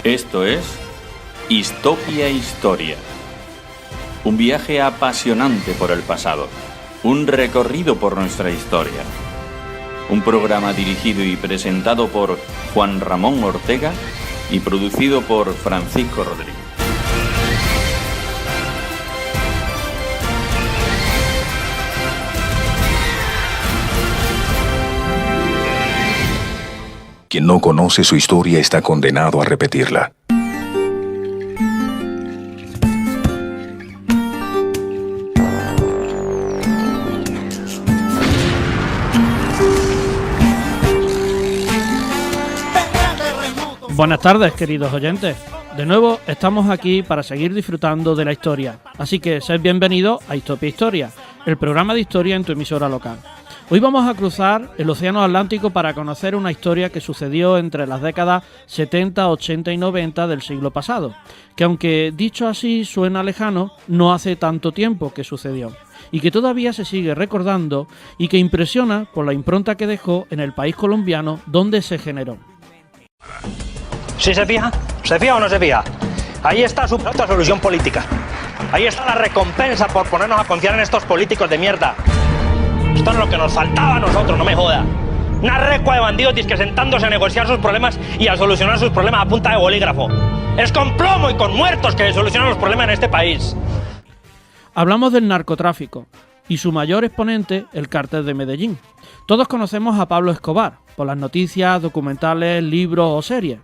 Esto es Histopia Historia. Un viaje apasionante por el pasado. Un recorrido por nuestra historia. Un programa dirigido y presentado por Juan Ramón Ortega y producido por Francisco Rodríguez. Quien no conoce su historia está condenado a repetirla. Buenas tardes, queridos oyentes. De nuevo estamos aquí para seguir disfrutando de la historia. Así que sed bienvenidos a Histopia Historia, el programa de historia en tu emisora local. Hoy vamos a cruzar el Océano Atlántico para conocer una historia que sucedió entre las décadas 70, 80 y 90 del siglo pasado, que aunque dicho así suena lejano, no hace tanto tiempo que sucedió, y que todavía se sigue recordando y que impresiona por la impronta que dejó en el país colombiano donde se generó. ¿Sí se fija? ¿Se fija o no se fija? Ahí está su otra solución política. Ahí está la recompensa por ponernos a confiar en estos políticos de mierda. Esto es lo que nos faltaba a nosotros, no me joda. Una recua de bandidos que sentándose a negociar sus problemas y a solucionar sus problemas a punta de bolígrafo. Es con plomo y con muertos que se solucionan los problemas en este país. Hablamos del narcotráfico y su mayor exponente, el Cártel de Medellín. Todos conocemos a Pablo Escobar por las noticias, documentales, libros o series.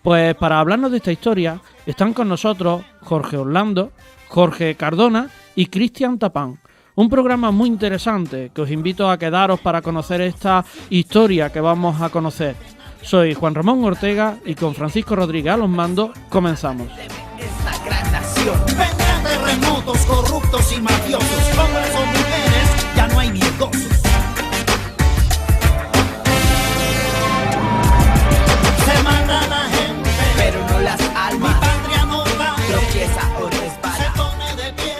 Pues para hablarnos de esta historia están con nosotros Jorge Orlando, Jorge Cardona y Cristian Tapán. Un programa muy interesante que os invito a quedaros para conocer esta historia que vamos a conocer. Soy Juan Ramón Ortega y con Francisco Rodríguez a los mandos comenzamos. Esta gran nación vendrán terremotos, corruptos y mafiosos, hombres o mujeres, ya no hay ni gozos. Se manda la gente, pero no las almas. Mi patria no va, tropieza o resbala. Se pone de pie,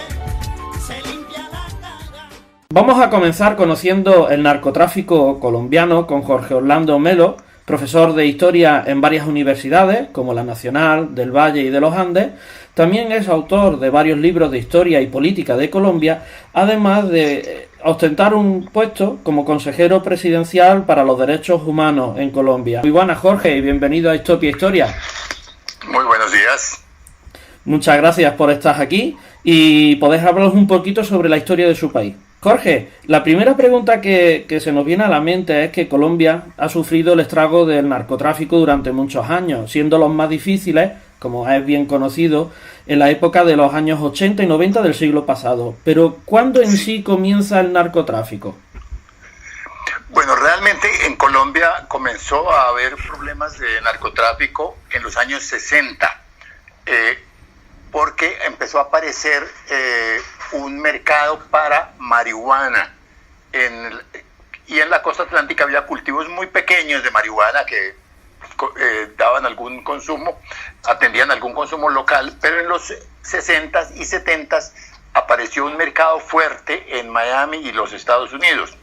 se limpia la cara. Vamos a comenzar conociendo el narcotráfico colombiano con Jorge Orlando Melo, profesor de historia en varias universidades, como la Nacional, del Valle y de los Andes. También es autor de varios libros de historia y política de Colombia, además de ostentar un puesto como consejero presidencial para los derechos humanos en Colombia. Muy buenas, Jorge, y bienvenido a Histopia Historia. Muy buenos días. Muchas gracias por estar aquí y podés hablarnos un poquito sobre la historia de su país. Jorge, la primera pregunta que se nos viene a la mente es que Colombia ha sufrido el estrago del narcotráfico durante muchos años, siendo los más difíciles, como es bien conocido, en la época de los años 80 y 90 del siglo pasado. Pero, ¿cuándo en sí comienza el narcotráfico? Bueno, realmente en Colombia comenzó a haber problemas de narcotráfico en los años 60, porque empezó a aparecer un mercado para marihuana. Y en la costa atlántica había cultivos muy pequeños de marihuana que daban algún consumo, atendían algún consumo local, pero en los 60s y 70s apareció un mercado fuerte en Miami y los Estados Unidos.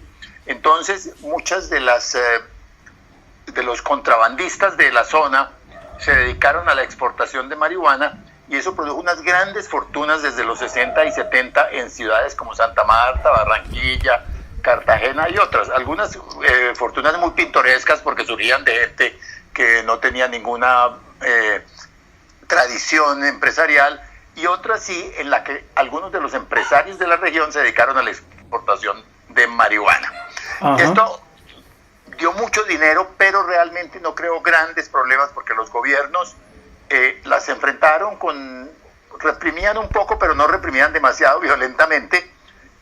Entonces, muchas de los contrabandistas de la zona se dedicaron a la exportación de marihuana y eso produjo unas grandes fortunas desde los 60 y 70 en ciudades como Santa Marta, Barranquilla, Cartagena y otras. Algunas fortunas muy pintorescas porque surgían de gente que no tenía ninguna tradición empresarial, y otras sí, en la que algunos de los empresarios de la región se dedicaron a la exportación de marihuana. Ajá. Esto dio mucho dinero, pero realmente no creó grandes problemas porque los gobiernos las enfrentaron reprimían un poco, pero no reprimían demasiado violentamente,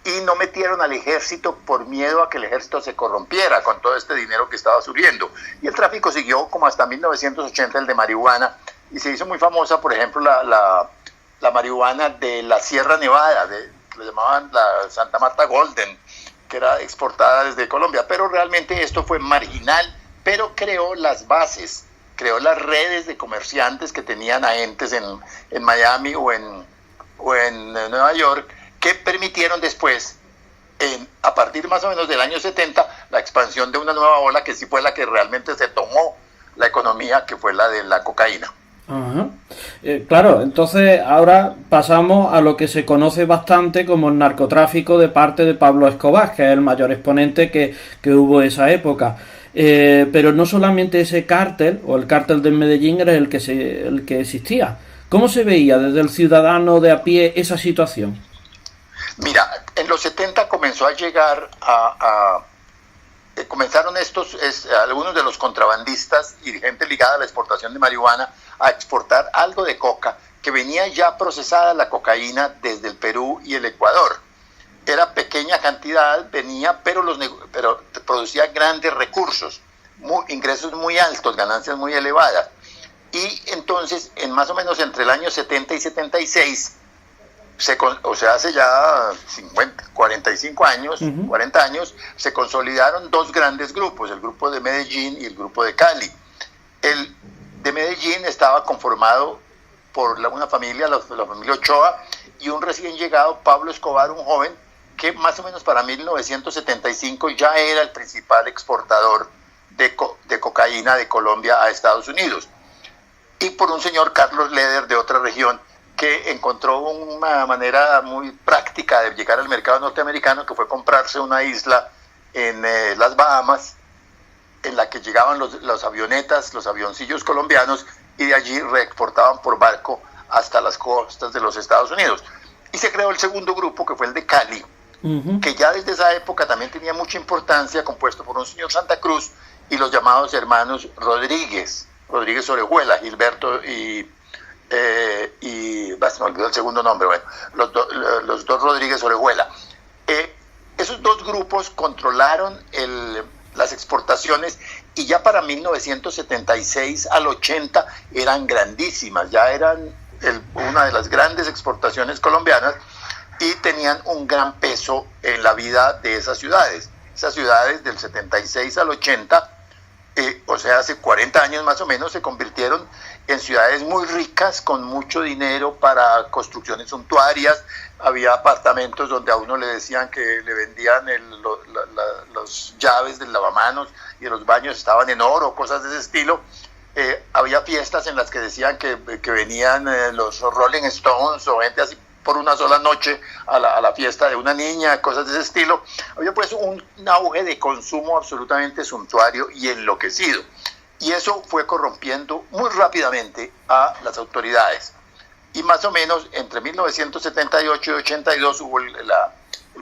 y no metieron al ejército por miedo a que el ejército se corrompiera con todo este dinero que estaba subiendo. Y el tráfico siguió como hasta 1980, el de marihuana, y se hizo muy famosa, por ejemplo, la marihuana de la Sierra Nevada, le llamaban la Santa Marta Golden, que era exportada desde Colombia, pero realmente esto fue marginal, pero creó las bases, creó las redes de comerciantes que tenían agentes en Miami o en Nueva York, que permitieron después, a partir más o menos del año 70, la expansión de una nueva ola que sí fue la que realmente se tomó la economía, que fue la de la cocaína. Ajá. Claro, entonces ahora pasamos a lo que se conoce bastante como el narcotráfico de parte de Pablo Escobar, que es el mayor exponente que hubo en esa época. Pero no solamente ese cártel, o el cártel de Medellín, era el que existía. ¿Cómo se veía desde el ciudadano de a pie esa situación? Mira, en los 70 comenzó a llegar comenzaron algunos de los contrabandistas y gente ligada a la exportación de marihuana a exportar algo de coca que venía ya procesada la cocaína desde el Perú y el Ecuador. Era pequeña cantidad, venía, pero producía grandes recursos, ingresos muy altos, ganancias muy elevadas. Y entonces, más o menos entre el año 70 y 76, hace ya 45 años, 40 años, se consolidaron dos grandes grupos, el grupo de Medellín y el grupo de Cali. El de Medellín estaba conformado por una familia, la familia Ochoa, y un recién llegado, Pablo Escobar, un joven, que más o menos para 1975 ya era el principal exportador de cocaína de Colombia a Estados Unidos. Y por un señor Carlos Leder de otra región, que encontró una manera muy práctica de llegar al mercado norteamericano, que fue comprarse una isla en las Bahamas, en la que llegaban los avionetas, los avioncillos colombianos, y de allí reexportaban por barco hasta las costas de los Estados Unidos. Y se creó el segundo grupo, que fue el de Cali, que ya desde esa época también tenía mucha importancia, compuesto por un señor Santa Cruz y los llamados hermanos Rodríguez Orejuela, Gilberto y se me olvidó el segundo nombre, bueno, los dos Rodríguez Orejuela. Esos dos grupos controlaron las exportaciones, y ya para 1976 al 80 eran grandísimas, ya eran una de las grandes exportaciones colombianas, y tenían un gran peso en la vida de esas ciudades. Esas ciudades del 76 al 80, o sea, hace 40 años más o menos, se convirtieron en ciudades muy ricas, con mucho dinero para construcciones suntuarias. Había apartamentos donde a uno le decían que le vendían los llaves del lavamanos, y los baños estaban en oro, cosas de ese estilo. Había fiestas en las que decían que venían los Rolling Stones o gente así por una sola noche a la fiesta de una niña, cosas de ese estilo. Había pues un auge de consumo absolutamente suntuario y enloquecido. Y eso fue corrompiendo muy rápidamente a las autoridades. Y más o menos entre 1978 y 82 hubo el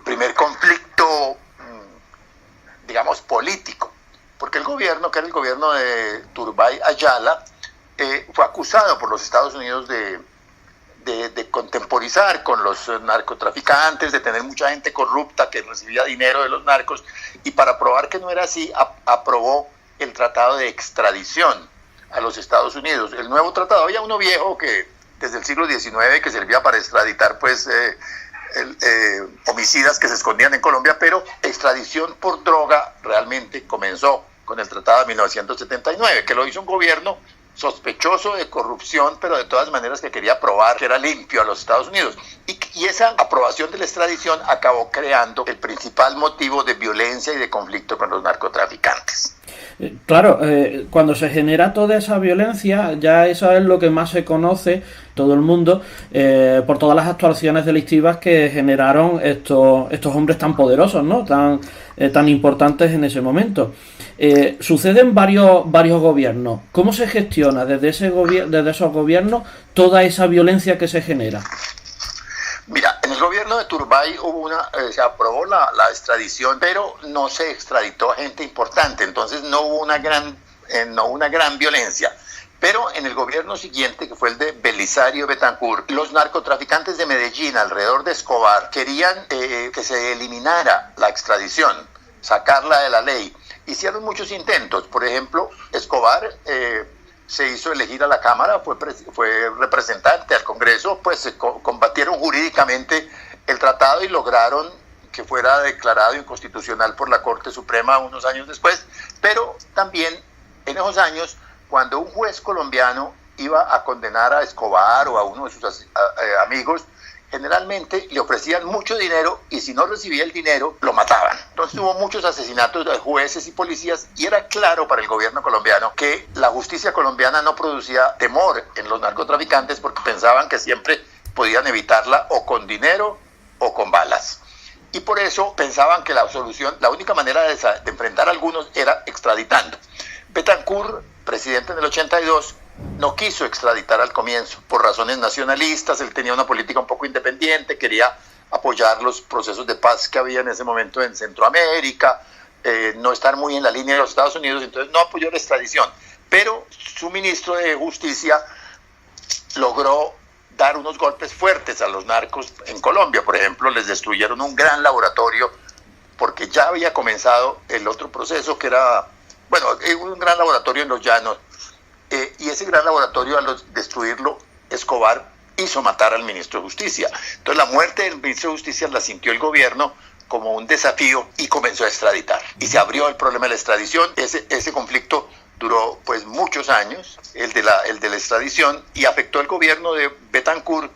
primer conflicto, digamos, político. Porque el gobierno, que era el gobierno de Turbay Ayala, fue acusado por los Estados Unidos de contemporizar con los narcotraficantes, de tener mucha gente corrupta que recibía dinero de los narcos, y para probar que no era así, aprobó el tratado de extradición a los Estados Unidos. El nuevo tratado, había uno viejo que desde el siglo XIX que servía para extraditar pues homicidas que se escondían en Colombia, pero extradición por droga realmente comenzó con el tratado de 1979, que lo hizo un gobierno sospechoso de corrupción, pero de todas maneras que quería probar que era limpio a los Estados Unidos. Y esa aprobación de la extradición acabó creando el principal motivo de violencia y de conflicto con los narcotraficantes. Claro, cuando se genera toda esa violencia, ya eso es lo que más se conoce todo el mundo, por todas las actuaciones delictivas que generaron estos hombres tan poderosos, ¿no? Tan importantes en ese momento. Suceden varios gobiernos. ¿Cómo se gestiona desde esos gobiernos toda esa violencia que se genera? Mira, en el gobierno de Turbay se aprobó la extradición, pero no se extraditó a gente importante, entonces no hubo una gran violencia. Pero en el gobierno siguiente, que fue el de Belisario Betancur, los narcotraficantes de Medellín alrededor de Escobar querían que se eliminara la extradición, sacarla de la ley. Hicieron muchos intentos. Por ejemplo, Escobar se hizo elegir a la Cámara, fue representante al Congreso, pues se combatieron jurídicamente el tratado y lograron que fuera declarado inconstitucional por la Corte Suprema unos años después. Pero también en esos años, cuando un juez colombiano iba a condenar a Escobar o a uno de sus amigos, generalmente le ofrecían mucho dinero, y si no recibía el dinero, lo mataban, Entonces hubo muchos asesinatos de jueces y policías y era claro para el gobierno colombiano que la justicia colombiana no producía temor en los narcotraficantes porque pensaban que siempre podían evitarla o con dinero o con balas. Y por eso pensaban que la solución, la única manera de enfrentar a algunos era extraditando. Betancourt, presidente en el 82, no quiso extraditar al comienzo por razones nacionalistas. Él tenía una política un poco independiente, quería apoyar los procesos de paz que había en ese momento en Centroamérica, no estar muy en la línea de los Estados Unidos, entonces no apoyó la extradición. Pero su ministro de Justicia logró dar unos golpes fuertes a los narcos en Colombia. Por ejemplo, les destruyeron un gran laboratorio porque ya había comenzado el otro proceso que era, bueno, un gran laboratorio en Los Llanos, y ese gran laboratorio, al destruirlo, Escobar hizo matar al ministro de Justicia. Entonces la muerte del ministro de Justicia la sintió el gobierno como un desafío y comenzó a extraditar. Y se abrió el problema de la extradición. Ese conflicto duró pues muchos años, el de la extradición, y afectó el gobierno de Betancourt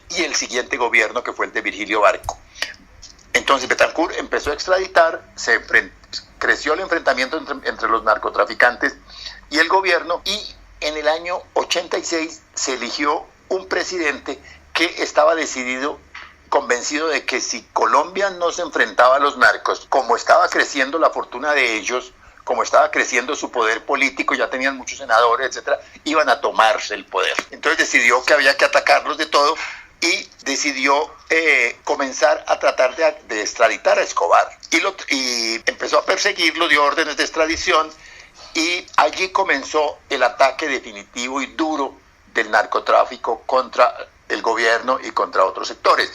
y el siguiente gobierno, que fue el de Virgilio Barco. Entonces Betancourt empezó a extraditar, creció el enfrentamiento entre los narcotraficantes y el gobierno, y en el año 86 se eligió un presidente que estaba convencido de que si Colombia no se enfrentaba a los narcos, como estaba creciendo la fortuna de ellos, como estaba creciendo su poder político, ya tenían muchos senadores, etcétera, iban a tomarse el poder. Entonces decidió que había que atacarlos de todo y decidió comenzar a tratar de extraditar a Escobar. Y empezó a perseguirlo, dio órdenes de extradición, y allí comenzó el ataque definitivo y duro del narcotráfico contra el gobierno y contra otros sectores.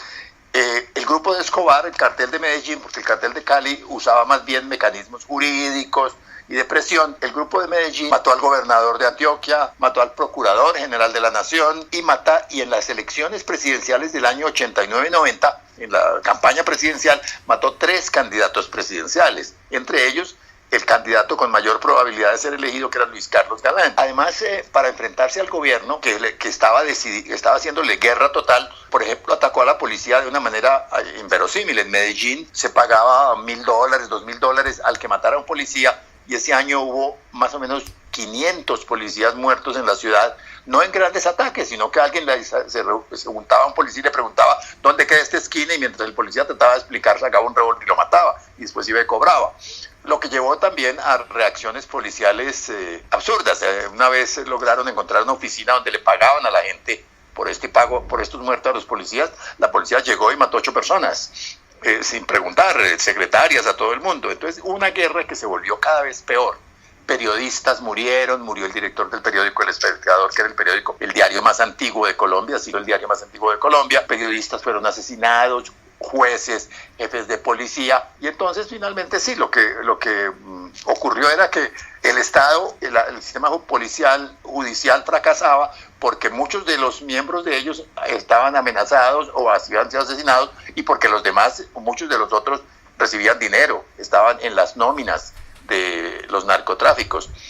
El grupo de Escobar, el cartel de Medellín, porque el cartel de Cali usaba más bien mecanismos jurídicos y de presión, el grupo de Medellín mató al gobernador de Antioquia, mató al procurador general de la nación y en las elecciones presidenciales del año 89-90, en la campaña presidencial, mató 3 candidatos presidenciales, entre ellos el candidato con mayor probabilidad de ser elegido, que era Luis Carlos Galán. Además, para enfrentarse al gobierno, que estaba haciéndole guerra total, por ejemplo, atacó a la policía de una manera inverosímil. En Medellín se pagaba $1,000, $2,000 al que matara a un policía, y ese año hubo más o menos 500 policías muertos en la ciudad, no en grandes ataques, sino que alguien se juntaba a un policía y le preguntaba ¿dónde queda esta esquina? Y mientras el policía trataba de explicar, sacaba un revólver y lo mataba, y después iba y cobraba. Lo que llevó también a reacciones policiales absurdas. Una vez lograron encontrar una oficina donde le pagaban a la gente por estos muertos a los policías. La policía llegó y mató 8 personas, sin preguntar, secretarias, a todo el mundo. Entonces, una guerra que se volvió cada vez peor. Periodistas murieron, murió el director del periódico El Espectador, que era el diario más antiguo de Colombia, ha sido el diario más antiguo de Colombia. Periodistas fueron asesinados, jueces, jefes de policía, y entonces finalmente sí, lo que ocurrió era que el Estado, el sistema judicial fracasaba, porque muchos de los miembros de ellos estaban amenazados o habían sido asesinados, y porque muchos de los otros recibían dinero, estaban en las nóminas de los narcotraficantes.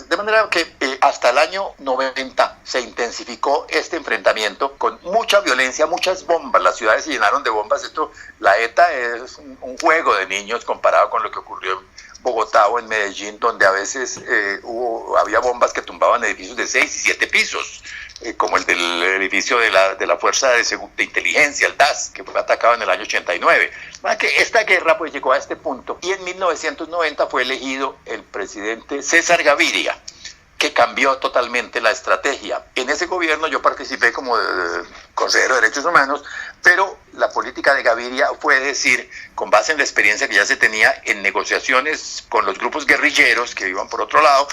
De manera que hasta el año 90 se intensifico este enfrentamiento con mucha violencia, muchas bombas. Las ciudades se llenaron de bombas. La ETA es un juego de niños comparado con lo que ocurrió en Bogotá o en Medellín, donde a veces había bombas que tumbaban edificios de 6 y 7 pisos, como el del edificio de la Fuerza de Inteligencia, el DAS, que fue atacado en el año 89. Que esta guerra pues llegó a este punto, y en 1990 fue elegido el presidente César Gaviria, que cambió totalmente la estrategia. En ese gobierno yo participé como consejero de Derechos Humanos, pero la política de Gaviria fue decir, con base en la experiencia que ya se tenía en negociaciones con los grupos guerrilleros que iban por otro lado,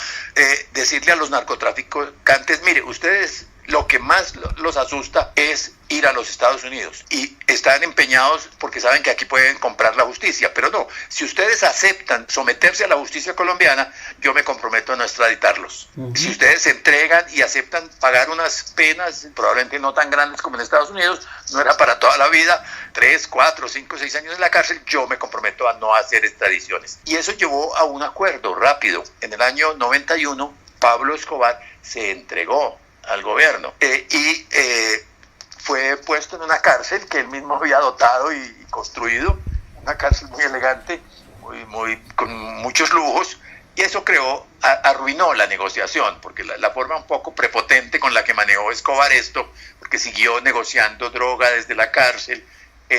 decirle a los narcotraficantes: mire, ustedes, lo que más los asusta es ir a los Estados Unidos, y están empeñados porque saben que aquí pueden comprar la justicia, pero no, si ustedes aceptan someterse a la justicia colombiana, yo me comprometo a no extraditarlos. Si ustedes se entregan y aceptan pagar unas penas, probablemente no tan grandes como en Estados Unidos, no era para toda la vida, 3, 4, 5, 6 años en la cárcel, yo me comprometo a no hacer extradiciones. Y eso llevó a un acuerdo rápido. En el año 91, Pablo Escobar se entregó al gobierno y fue puesto en una cárcel que él mismo había dotado y construido, una cárcel muy elegante, con muchos lujos, y eso arruinó la negociación, porque la forma un poco prepotente con la que manejó Escobar esto, porque siguió negociando droga desde la cárcel,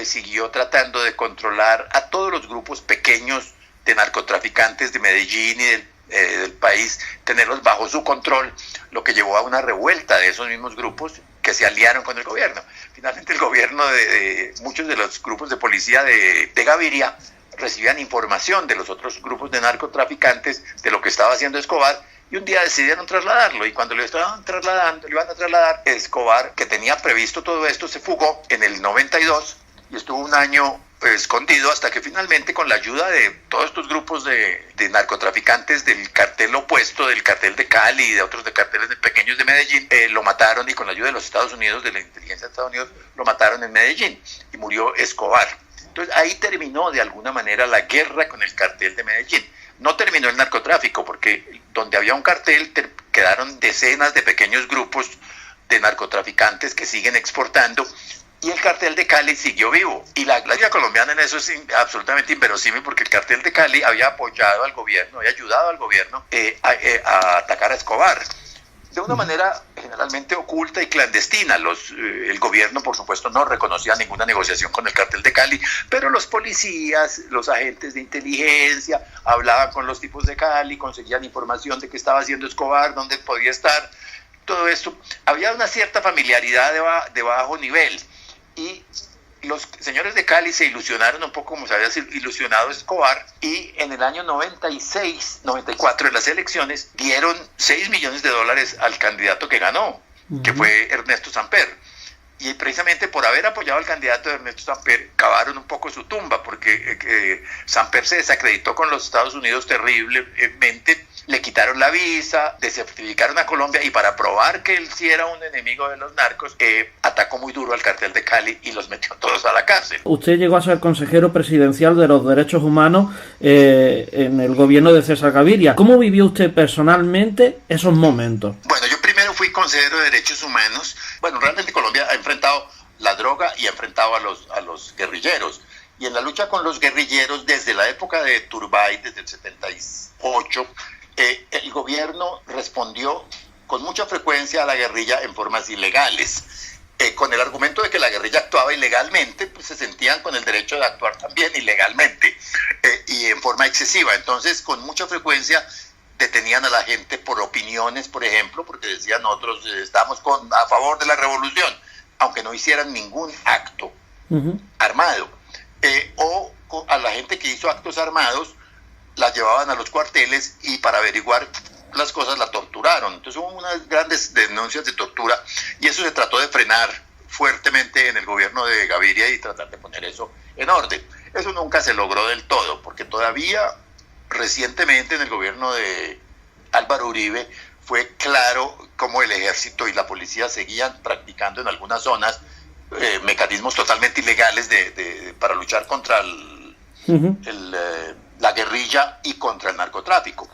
siguió tratando de controlar a todos los grupos pequeños de narcotraficantes de Medellín y del país, tenerlos bajo su control, lo que llevó a una revuelta de esos mismos grupos que se aliaron con el gobierno. Finalmente el gobierno de muchos de los grupos de policía de Gaviria recibían información de los otros grupos de narcotraficantes de lo que estaba haciendo Escobar, y un día decidieron trasladarlo, y cuando lo iban a trasladar, Escobar, que tenía previsto todo esto, se fugó en el 92 y estuvo un año escondido, hasta que finalmente, con la ayuda de todos estos grupos de narcotraficantes del cartel opuesto, del cartel de Cali y de otros de carteles pequeños de Medellín, lo mataron, y con la ayuda de los Estados Unidos, de la inteligencia de Estados Unidos, lo mataron en Medellín y murió Escobar. Entonces ahí terminó de alguna manera la guerra con el cartel de Medellín. No terminó el narcotráfico, porque donde había un cartel quedaron decenas de pequeños grupos de narcotraficantes que siguen exportando, y el cartel de Cali siguió vivo. Y la vida colombiana en eso es absolutamente inverosímil, porque el cartel de Cali había apoyado al gobierno, había ayudado al gobierno a atacar a Escobar de una manera generalmente oculta y clandestina. El gobierno, por supuesto, no reconocía ninguna negociación con el cartel de Cali, pero los policías, los agentes de inteligencia, hablaban con los tipos de Cali, conseguían información de qué estaba haciendo Escobar, dónde podía estar, todo esto. Había una cierta familiaridad de bajo nivel, y los señores de Cali se ilusionaron un poco como se había ilusionado Escobar, y en el año 94, en las elecciones, dieron $6 millones al candidato que ganó, que fue Ernesto Samper. Y precisamente por haber apoyado al candidato de Ernesto Samper, cavaron un poco su tumba, porque Samper se desacreditó con los Estados Unidos terriblemente, le quitaron la visa, desertificaron a Colombia, y para probar que él sí era un enemigo de los narcos, atacó muy duro al cartel de Cali y los metió todos a la cárcel. Usted llegó a ser consejero presidencial de los derechos humanos en el gobierno de César Gaviria. ¿Cómo vivió usted personalmente esos momentos? Bueno, yo primero fui consejero de derechos humanos. Bueno, realmente Colombia ha enfrentado la droga y ha enfrentado a los guerrilleros. Y en la lucha con los guerrilleros, desde la época de Turbay, desde el 78, el gobierno respondió con mucha frecuencia a la guerrilla en formas ilegales. Con el argumento de que la guerrilla actuaba ilegalmente, pues se sentían con el derecho de actuar también ilegalmente y en forma excesiva. Entonces, con mucha frecuencia detenían a la gente por opiniones, por ejemplo, porque decían nosotros estamos a favor de la revolución, aunque no hicieran ningún acto armado. O a la gente que hizo actos armados la llevaban a los cuarteles, y para averiguar las cosas la torturaron. Entonces hubo unas grandes denuncias de tortura, y eso se trató de frenar fuertemente en el gobierno de Gaviria y tratar de poner eso en orden. Eso nunca se logró del todo, porque todavía recientemente en el gobierno de Álvaro Uribe fue claro cómo el ejército y la policía seguían practicando en algunas zonas mecanismos totalmente ilegales para luchar contra la guerrilla y contra el narcotráfico.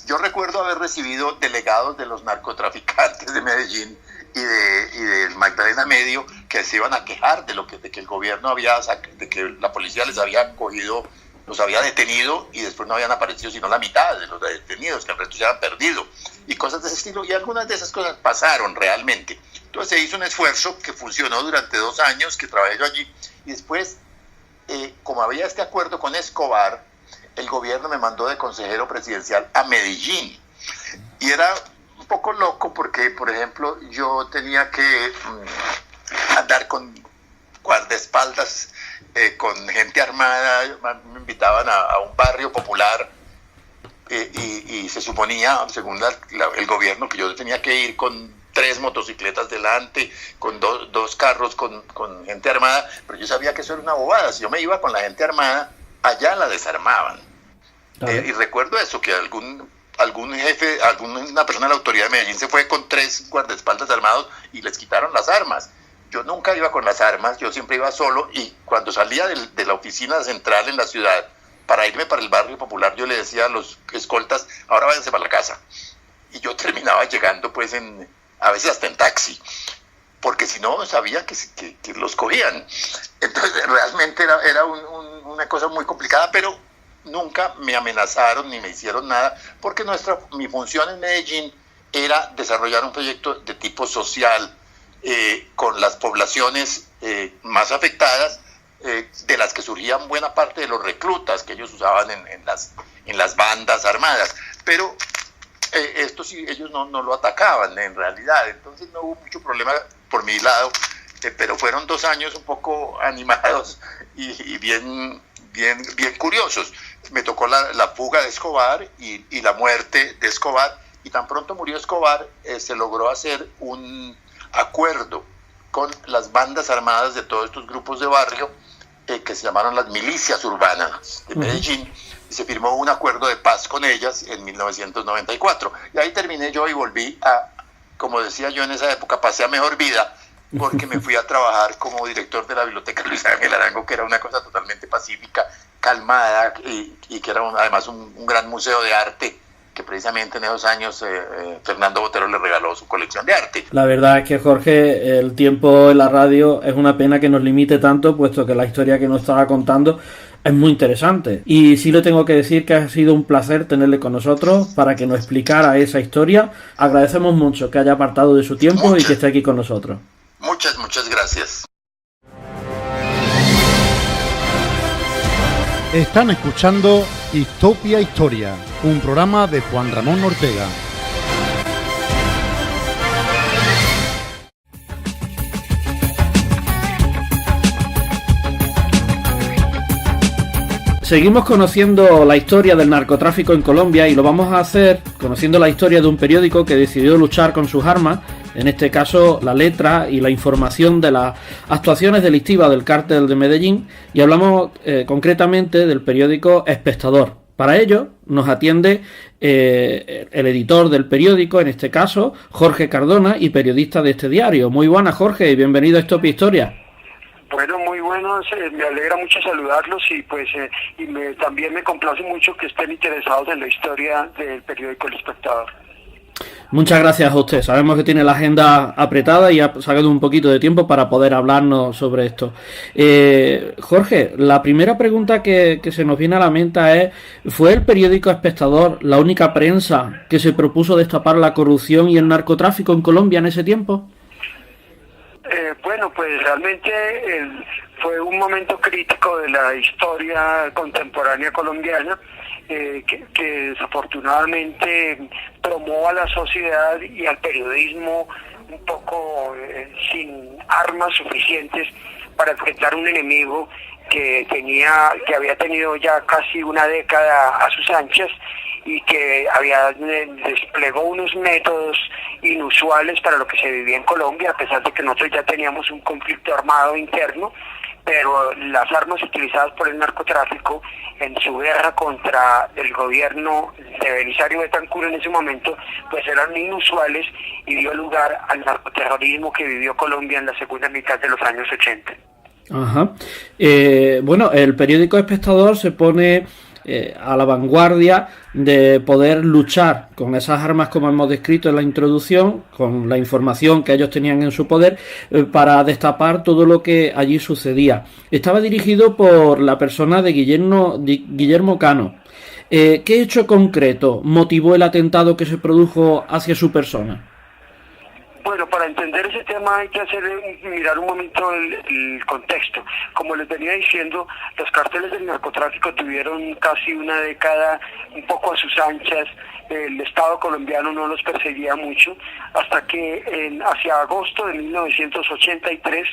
Yo recuerdo haber recibido delegados de los narcotraficantes de Medellín y del Magdalena Medio, que se iban a quejar de que el gobierno de que la policía les había cogido, los había detenido, y después no habían aparecido sino la mitad de los detenidos, que el resto se habían perdido, y cosas de ese estilo. Y algunas de esas cosas pasaron realmente. Entonces se hizo un esfuerzo que funcionó durante 2 años, que trabajé yo allí, y después, como había este acuerdo con Escobar, el gobierno me mandó de consejero presidencial a Medellín. Y era un poco loco porque, por ejemplo, yo tenía que andar con guardaespaldas, con gente armada. Me invitaban a un barrio popular y se suponía, según el gobierno, que yo tenía que ir con 3 motocicletas delante, con dos carros con gente armada, pero yo sabía que eso era una bobada. Si yo me iba con la gente armada, allá la desarmaban. Y recuerdo eso, que algún jefe, alguna persona de la autoridad de Medellín se fue con 3 guardaespaldas armados y les quitaron las armas. Yo nunca iba con las armas, yo siempre iba solo, y cuando salía de la oficina central en la ciudad para irme para el barrio popular, yo le decía a los escoltas, ahora váyanse para la casa. Y yo terminaba llegando pues a veces hasta en taxi, porque si no sabía que los cogían. Entonces realmente era un una cosa muy complicada, pero nunca me amenazaron ni me hicieron nada, porque mi función en Medellín era desarrollar un proyecto de tipo social con las poblaciones más afectadas, de las que surgían buena parte de los reclutas que ellos usaban en las bandas armadas, pero esto sí, ellos no lo atacaban en realidad, entonces no hubo mucho problema por mi lado, pero fueron 2 años un poco animados y bien curiosos. Me tocó la fuga de Escobar y la muerte de Escobar, y tan pronto murió Escobar, se logró hacer un acuerdo con las bandas armadas de todos estos grupos de barrio, que se llamaron las milicias urbanas de Medellín, y se firmó un acuerdo de paz con ellas en 1994. Y ahí terminé yo y volví como decía yo en esa época, pasé a mejor vida, porque me fui a trabajar como director de la Biblioteca Luis Ángel Arango, que era una cosa totalmente pacífica, calmada, y que era además un gran museo de arte, que precisamente en esos años Fernando Botero le regaló su colección de arte. La verdad es que, Jorge, el tiempo en la radio es una pena que nos limite tanto, puesto que la historia que nos estaba contando es muy interesante. Y sí le tengo que decir que ha sido un placer tenerle con nosotros para que nos explicara esa historia. Agradecemos mucho que haya apartado de su tiempo y que esté aquí con nosotros. Muchas gracias. Están escuchando Histopia Historia, un programa de Juan Ramón Ortega. Seguimos conociendo la historia del narcotráfico en Colombia y lo vamos a hacer conociendo la historia de un periódico que decidió luchar con sus armas, en este caso la letra y la información de las actuaciones delictivas del cártel de Medellín, y hablamos concretamente del periódico Espectador. Para ello nos atiende el editor del periódico, en este caso Jorge Cardona, y periodista de este diario. Muy buenas, Jorge, y bienvenido a Histopia Historia. Bueno, muy buenos, me alegra mucho saludarlos y pues también me complace mucho que estén interesados en la historia del periódico El Espectador. Muchas gracias a usted. Sabemos que tiene la agenda apretada y ha sacado un poquito de tiempo para poder hablarnos sobre esto. Jorge, la primera pregunta que se nos viene a la mente es: ¿fue el periódico Espectador la única prensa que se propuso destapar la corrupción y el narcotráfico en Colombia en ese tiempo? Bueno, pues realmente fue un momento crítico de la historia contemporánea colombiana, que desafortunadamente tomó a la sociedad y al periodismo un poco sin armas suficientes para enfrentar un enemigo que había tenido ya casi una década a sus anchas y que desplegó unos métodos inusuales para lo que se vivía en Colombia, a pesar de que nosotros ya teníamos un conflicto armado interno, pero las armas utilizadas por el narcotráfico en su guerra contra el gobierno de Belisario Betancur en ese momento, pues eran inusuales y dio lugar al narcoterrorismo que vivió Colombia en la segunda mitad de los años 80. Ajá. Bueno, el periódico Espectador se pone a la vanguardia de poder luchar con esas armas, como hemos descrito en la introducción, con la información que ellos tenían en su poder, para destapar todo lo que allí sucedía. Estaba dirigido por la persona de Guillermo Cano. ¿Qué hecho concreto motivó el atentado que se produjo hacia su persona? Bueno, para entender ese tema hay que mirar un momento el contexto. Como les venía diciendo, los cárteles del narcotráfico tuvieron casi una década un poco a sus anchas. El Estado colombiano no los perseguía mucho, hasta que hacia agosto de 1983,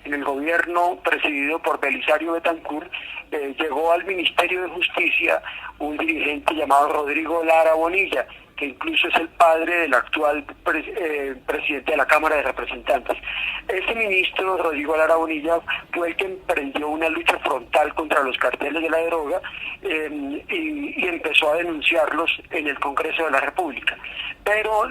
en el gobierno presidido por Belisario Betancur, llegó al Ministerio de Justicia un dirigente llamado Rodrigo Lara Bonilla, que incluso es el padre del actual presidente de la Cámara de Representantes. Este ministro, Rodrigo Lara Bonilla, fue el que emprendió una lucha frontal contra los carteles de la droga y empezó a denunciarlos en el Congreso de la República. Pero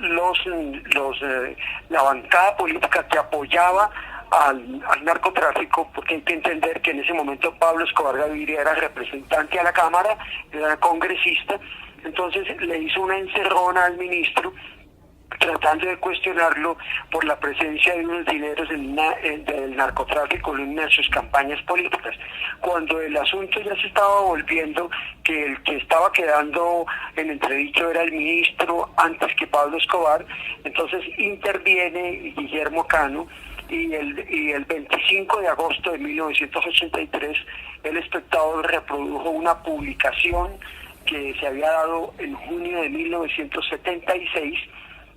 la bancada política que apoyaba al narcotráfico, porque hay que entender que en ese momento Pablo Escobar Gaviria era representante a la Cámara, era congresista, entonces le hizo una encerrona al ministro tratando de cuestionarlo por la presencia de unos dineros del narcotráfico en una de sus campañas políticas. Cuando el asunto ya se estaba volviendo que el que estaba quedando en entredicho era el ministro antes que Pablo Escobar, entonces interviene Guillermo Cano y el 25 de agosto de 1983 El Espectador reprodujo una publicación que se había dado en junio de 1976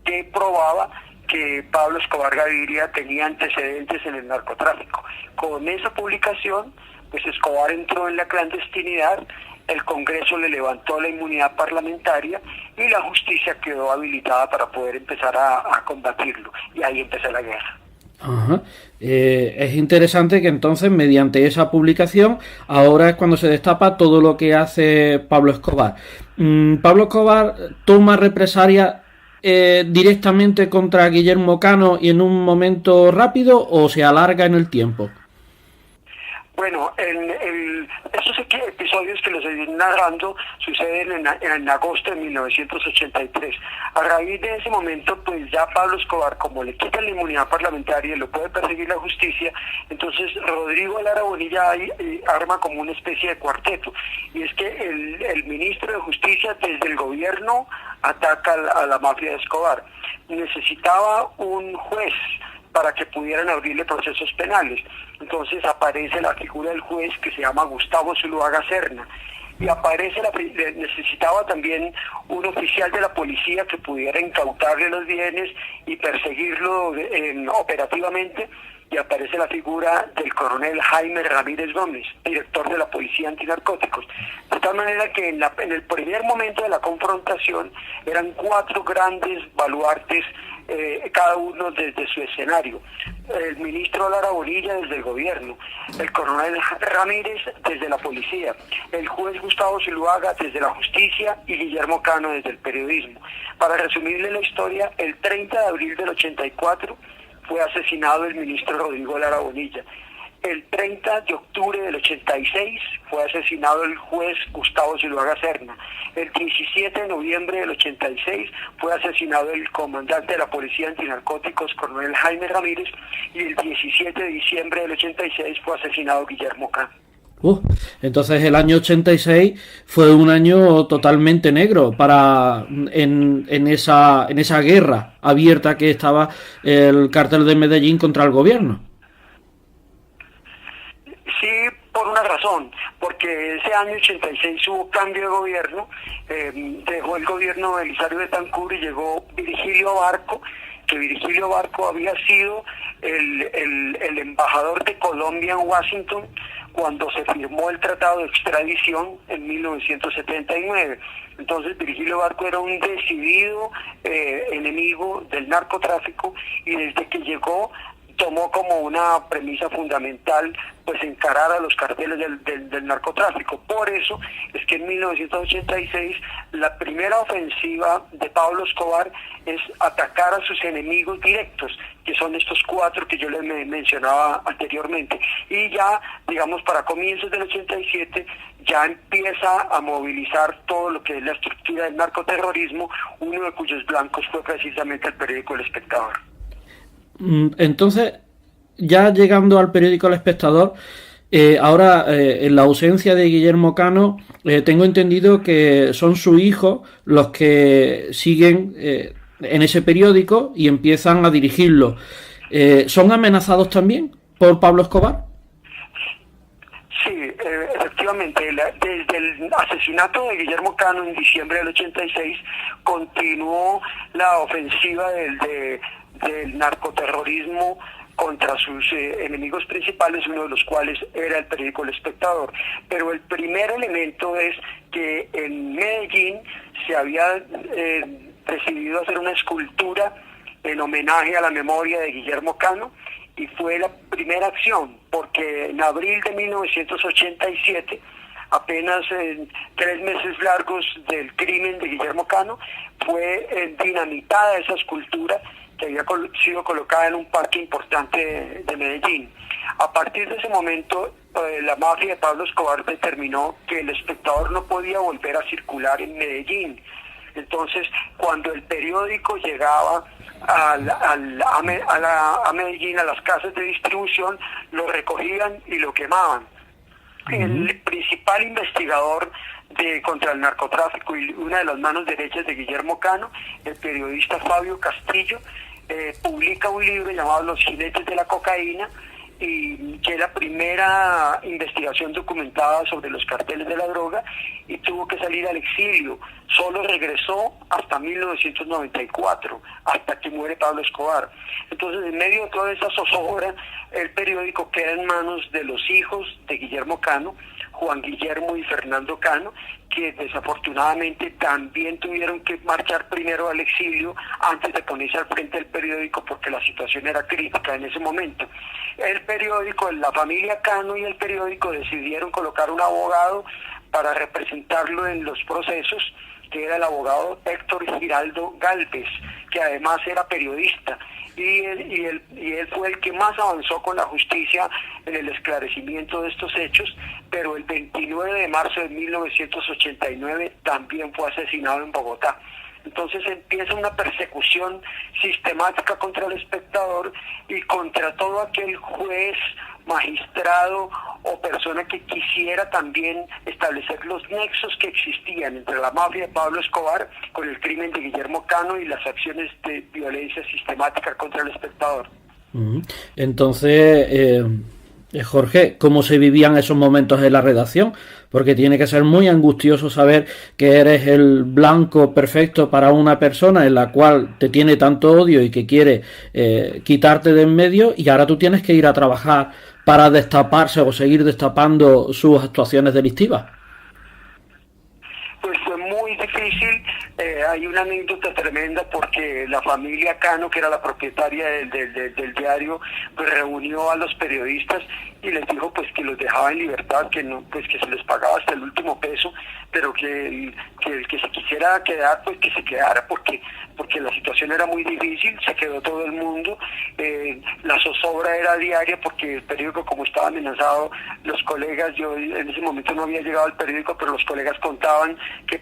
que probaba que Pablo Escobar Gaviria tenía antecedentes en el narcotráfico. Con esa publicación, pues Escobar entró en la clandestinidad, el Congreso le levantó la inmunidad parlamentaria y la justicia quedó habilitada para poder empezar a combatirlo. Y ahí empezó la guerra. Ajá. Es interesante que entonces, mediante esa publicación, ahora es cuando se destapa todo lo que hace Pablo Escobar. Pablo Escobar toma represalia directamente contra Guillermo Cano y en un momento rápido, o se alarga en el tiempo. Bueno, esos episodios que les estoy narrando suceden en agosto de 1983. A raíz de ese momento, pues ya Pablo Escobar, como le quita la inmunidad parlamentaria y lo puede perseguir la justicia, entonces Rodrigo Lara Bonilla arma como una especie de cuarteto. Y es que el ministro de Justicia desde el gobierno ataca a la mafia de Escobar. Necesitaba un juez para que pudieran abrirle procesos penales. Entonces aparece la figura del juez que se llama Gustavo Zuluaga Serna. Y necesitaba también un oficial de la policía que pudiera incautarle los bienes y perseguirlo operativamente. Y aparece la figura del coronel Jaime Ramírez Gómez, director de la Policía Antinarcóticos. De tal manera que en el primer momento de la confrontación eran 4 grandes baluartes, cada uno desde su escenario. El ministro Lara Bonilla desde el gobierno, el coronel Ramírez desde la policía, el juez Gustavo Zuluaga desde la justicia y Guillermo Cano desde el periodismo. Para resumirle la historia, el 30 de abril del 84 fue asesinado el ministro Rodrigo Lara Bonilla. El 30 de octubre del 86 fue asesinado el juez Gustavo Zuluaga Serna. El 17 de noviembre del 86 fue asesinado el comandante de la Policía Antinarcóticos, coronel Jaime Ramírez, y el 17 de diciembre del 86 fue asesinado Guillermo Cano. Entonces el año 86 fue un año totalmente negro en esa guerra abierta que estaba el cártel de Medellín contra el gobierno. Sí, por una razón, porque ese año 86 hubo cambio de gobierno, dejó el gobierno de Elisario Betancur y llegó Virgilio Barco, que Virgilio Barco había sido el embajador de Colombia en Washington cuando se firmó el Tratado de Extradición en 1979. Entonces Virgilio Barco era un decidido enemigo del narcotráfico y desde que llegó tomó como una premisa fundamental pues encarar a los carteles del narcotráfico. Por eso es que en 1986 la primera ofensiva de Pablo Escobar es atacar a sus enemigos directos, que son estos 4 que yo les mencionaba anteriormente. Y ya, digamos, para comienzos del 87 ya empieza a movilizar todo lo que es la estructura del narcoterrorismo, uno de cuyos blancos fue precisamente el periódico El Espectador. Entonces, ya llegando al periódico El Espectador, ahora en la ausencia de Guillermo Cano, tengo entendido que son sus hijos los que siguen en ese periódico y empiezan a dirigirlo. ¿Son amenazados también por Pablo Escobar? Sí, efectivamente, desde el asesinato de Guillermo Cano en diciembre del 86 continuó la ofensiva del narcoterrorismo contra sus enemigos principales, uno de los cuales era el periódico El Espectador. Pero el primer elemento es que en Medellín se había decidido hacer una escultura en homenaje a la memoria de Guillermo Cano, y fue la primera acción, porque en abril de 1987, apenas 3 meses largos del crimen de Guillermo Cano, fue dinamitada esa escultura que había sido colocada en un parque importante de Medellín. A partir de ese momento, la mafia de Pablo Escobar determinó que El Espectador no podía volver a circular en Medellín, Entonces, cuando el periódico llegaba a Medellín, a las casas de distribución, lo recogían y lo quemaban. El principal investigador contra el narcotráfico y una de las manos derechas de Guillermo Cano, el periodista Fabio Castillo, publica un libro llamado Los jinetes de la cocaína, y que es la primera investigación documentada sobre los carteles de la droga, y tuvo que salir al exilio. Solo regresó hasta 1994, hasta que muere Pablo Escobar. Entonces, en medio de toda esa zozobra, el periódico queda en manos de los hijos de Guillermo Cano, Juan Guillermo y Fernando Cano, que desafortunadamente también tuvieron que marchar primero al exilio antes de ponerse al frente del periódico, porque la situación era crítica en ese momento. El periódico, la familia Cano y el periódico decidieron colocar un abogado para representarlo en los procesos, que era el abogado Héctor Giraldo Gálvez, que además era periodista, y él fue el que más avanzó con la justicia en el esclarecimiento de estos hechos, pero el 29 de marzo de 1989 también fue asesinado en Bogotá. Entonces empieza una persecución sistemática contra el espectador y contra todo aquel juez, magistrado o persona que quisiera también establecer los nexos que existían entre la mafia de Pablo Escobar con el crimen de Guillermo Cano y las acciones de violencia sistemática contra el espectador. Entonces, Jorge, ¿cómo se vivían esos momentos en la redacción? Porque tiene que ser muy angustioso saber que eres el blanco perfecto para una persona en la cual te tiene tanto odio y que quiere quitarte de en medio, y ahora tú tienes que ir a trabajar para destaparse o seguir destapando sus actuaciones delictivas. Pues fue muy difícil. Hay una anécdota tremenda porque la familia Cano, que era la propietaria del diario, pues reunió a los periodistas y les dijo pues que los dejaba en libertad, que no, pues que se les pagaba hasta el último peso, pero que el que se quisiera quedar, pues que se quedara, porque la situación era muy difícil. Se quedó todo el mundo. La zozobra era diaria porque el periódico, como estaba amenazado, los colegas, yo en ese momento no había llegado al periódico, pero los colegas contaban que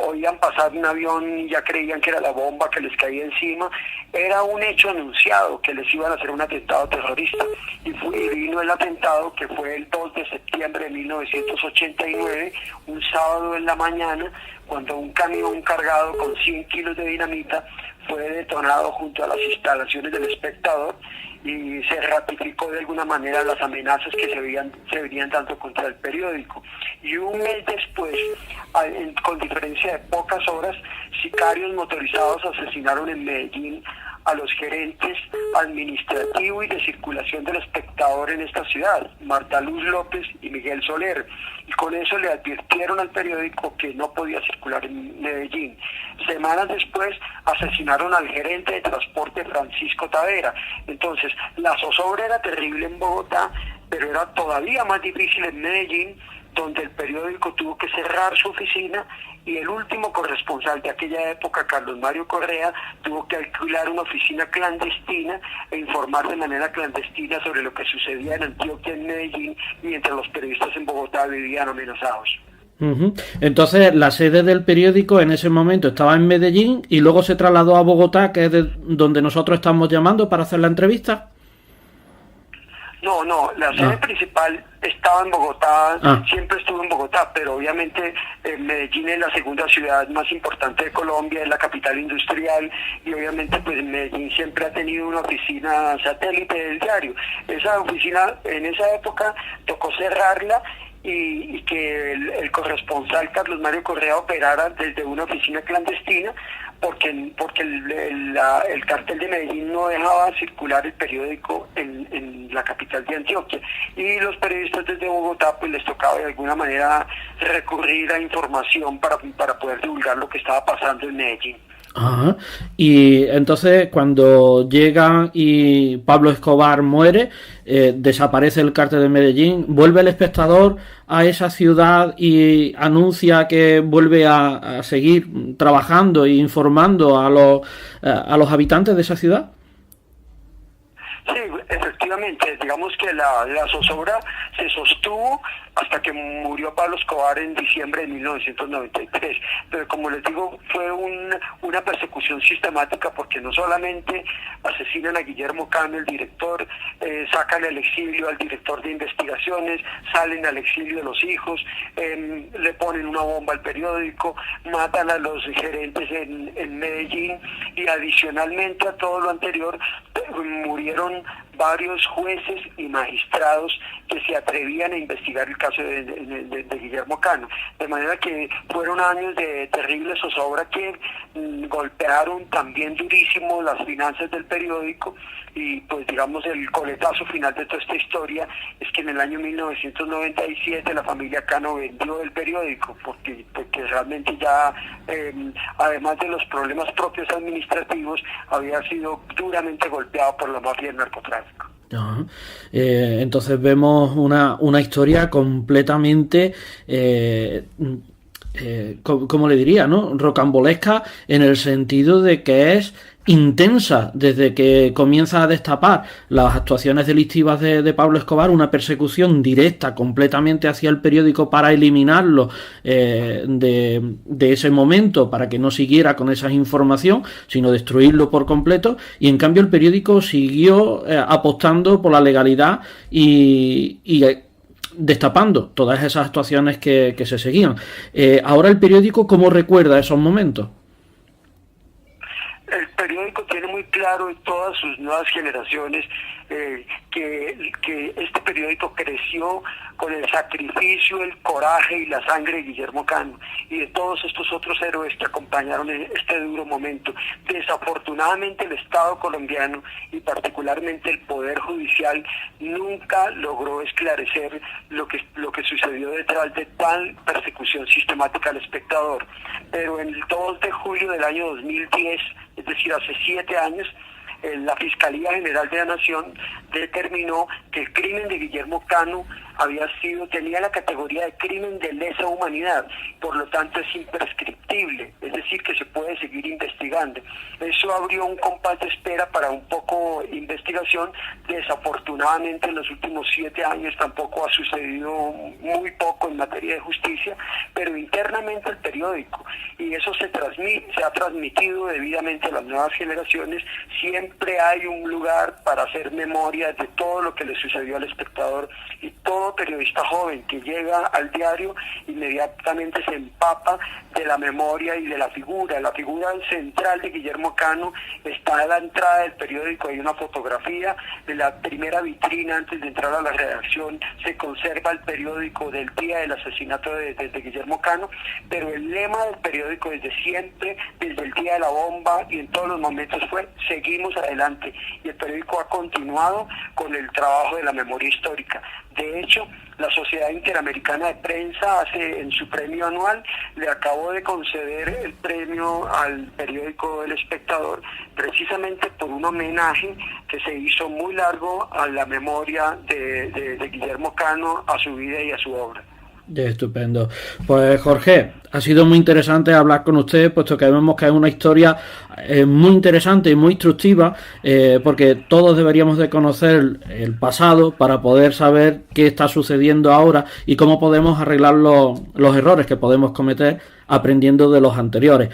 oían pasar un avión y ya creían que era la bomba que les caía encima. Era un hecho anunciado que les iban a hacer un atentado terrorista, y vino el atentado, que fue el 2 de septiembre de 1989, un sábado en la mañana, cuando un camión cargado con 100 kilos de dinamita fue detonado junto a las instalaciones del Espectador, y se ratificó de alguna manera las amenazas que se venían dando contra el periódico. Y un mes después, con diferencia de pocas horas, sicarios motorizados asesinaron en Medellín a los gerentes administrativo y de circulación del Espectador en esta ciudad, Marta Luz López y Miguel Soler, y con eso le advirtieron al periódico que no podía circular en Medellín. Semanas después asesinaron al gerente de transporte Francisco Tavera. Entonces, la zozobra era terrible en Bogotá, pero era todavía más difícil en Medellín, donde el periódico tuvo que cerrar su oficina, y el último corresponsal de aquella época, Carlos Mario Correa, tuvo que alquilar una oficina clandestina e informar de manera clandestina sobre lo que sucedía en Antioquia, en Medellín, mientras los periodistas en Bogotá vivían amenazados. Entonces, la sede del periódico en ese momento estaba en Medellín y luego se trasladó a Bogotá, que es de donde nosotros estamos llamando para hacer la entrevista. No, la sede principal estaba en Bogotá, siempre estuvo en Bogotá, pero obviamente Medellín es la segunda ciudad más importante de Colombia, es la capital industrial, y obviamente pues Medellín siempre ha tenido una oficina satélite del diario. Esa oficina en esa época tocó cerrarla y que el corresponsal Carlos Mario Correa operara desde una oficina clandestina, porque el cartel de Medellín no dejaba circular el periódico en la capital de Antioquia, y los periodistas desde Bogotá pues les tocaba de alguna manera recurrir a información para poder divulgar lo que estaba pasando en Medellín. Ajá. Y entonces cuando llega y Pablo Escobar muere, desaparece el cártel de Medellín, vuelve el Espectador a esa ciudad y anuncia que vuelve a seguir trabajando e informando a los habitantes de esa ciudad. Sí, efectivamente, digamos que la zozobra se sostuvo hasta que murió Pablo Escobar en diciembre de 1993. Pero como les digo, fue una persecución sistemática, porque no solamente asesinan a Guillermo Cano, el director, sacan al exilio al director de investigaciones, salen al exilio los hijos, le ponen una bomba al periódico, matan a los gerentes en Medellín, y adicionalmente a todo lo anterior murieron varios jueces y magistrados que se atrevían a investigar el caso de Guillermo Cano. De manera que fueron años de terrible zozobra que golpearon también durísimo las finanzas del periódico, y pues digamos el coletazo final de toda esta historia es que en el año 1997 la familia Cano vendió el periódico, porque realmente ya, además de los problemas propios administrativos, había sido duramente golpeado por la mafia del narcotráfico. Entonces vemos una historia completamente, ¿cómo le diría, no? Rocambolesca, en el sentido de que es intensa desde que comienza a destapar las actuaciones delictivas de Pablo Escobar, una persecución directa completamente hacia el periódico para eliminarlo de ese momento, para que no siguiera con esa información, sino destruirlo por completo. Y en cambio el periódico siguió apostando por la legalidad y destapando todas esas actuaciones que se seguían. Ahora el periódico, ¿cómo recuerda esos momentos? El periódico tiene muy claro en todas sus nuevas generaciones que este periódico creció con el sacrificio, el coraje y la sangre de Guillermo Cano y de todos estos otros héroes que acompañaron este duro momento. Desafortunadamente el Estado colombiano y particularmente el Poder Judicial nunca logró esclarecer lo que sucedió detrás de tal persecución sistemática al espectador. Pero el 2 de julio del año 2010, es decir, hace 7 años, la Fiscalía General de la Nación determinó que el crimen de Guillermo Cano tenía la categoría de crimen de lesa humanidad, por lo tanto es imprescriptible, es decir, que se puede seguir investigando. Eso abrió un compás de espera para un poco investigación. Desafortunadamente en los últimos 7 años tampoco ha sucedido muy poco en materia de justicia, pero internamente el periódico, y eso se ha transmitido debidamente a las nuevas generaciones, siempre hay un lugar para hacer memoria de todo lo que le sucedió al espectador, y todo periodista joven que llega al diario inmediatamente se empapa de la memoria y de la figura. La figura central de Guillermo Cano está a la entrada del periódico, hay una fotografía de la primera vitrina antes de entrar a la redacción, se conserva el periódico del día del asesinato de Guillermo Cano, pero el lema del periódico desde siempre, desde el día de la bomba y en todos los momentos fue: seguimos adelante, y el periódico ha continuado con el trabajo de la memoria histórica. De hecho, la Sociedad Interamericana de Prensa en su premio anual le acabó de conceder el premio al periódico El Espectador, precisamente por un homenaje que se hizo muy largo a la memoria de Guillermo Cano, a su vida y a su obra. Estupendo. Pues Jorge, ha sido muy interesante hablar con usted, puesto que vemos que es una historia muy interesante y muy instructiva, porque todos deberíamos de conocer el pasado para poder saber qué está sucediendo ahora y cómo podemos arreglar los errores que podemos cometer aprendiendo de los anteriores.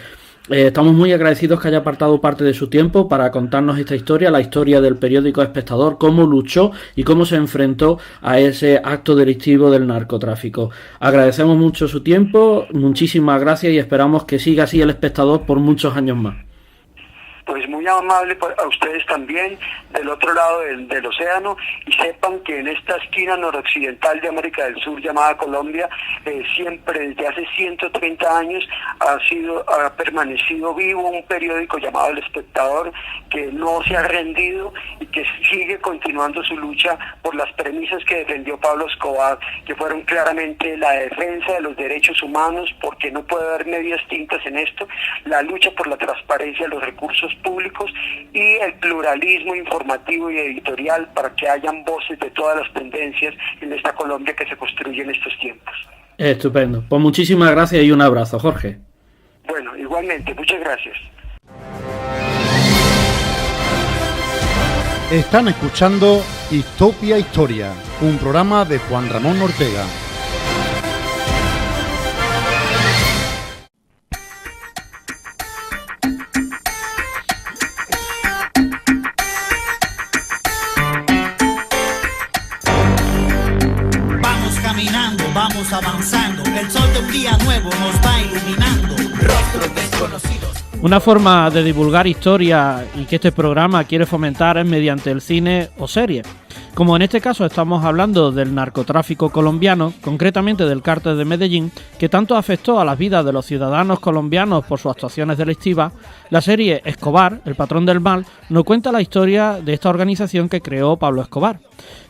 Estamos muy agradecidos que haya apartado parte de su tiempo para contarnos esta historia, la historia del periódico Espectador, cómo luchó y cómo se enfrentó a ese acto delictivo del narcotráfico. Agradecemos mucho su tiempo, muchísimas gracias, y esperamos que siga así el Espectador por muchos años más. Pues muy amable a ustedes también, del otro lado del océano, y sepan que en esta esquina noroccidental de América del Sur llamada Colombia, siempre desde hace 130 años ha permanecido vivo un periódico llamado El Espectador, que no se ha rendido y que sigue continuando su lucha por las premisas que defendió Pablo Escobar, que fueron claramente la defensa de los derechos humanos, porque no puede haber medias tintas en esto, la lucha por la transparencia de los recursos públicos y el pluralismo informativo y editorial para que hayan voces de todas las tendencias en esta Colombia que se construye en estos tiempos. Estupendo. Pues muchísimas gracias y un abrazo, Jorge. Bueno, igualmente, muchas gracias. Están escuchando Histopia Historia, un programa de Juan Ramón Ortega. Vamos caminando, vamos avanzando, el sol de un día nuevo nos va iluminando, rostros desconocidos. Una forma de divulgar historia y que este programa quiere fomentar es mediante el cine o serie. Como en este caso estamos hablando del narcotráfico colombiano, concretamente del cártel de Medellín, que tanto afectó a las vidas de los ciudadanos colombianos por sus actuaciones delictivas, la serie Escobar, el patrón del mal, nos cuenta la historia de esta organización que creó Pablo Escobar.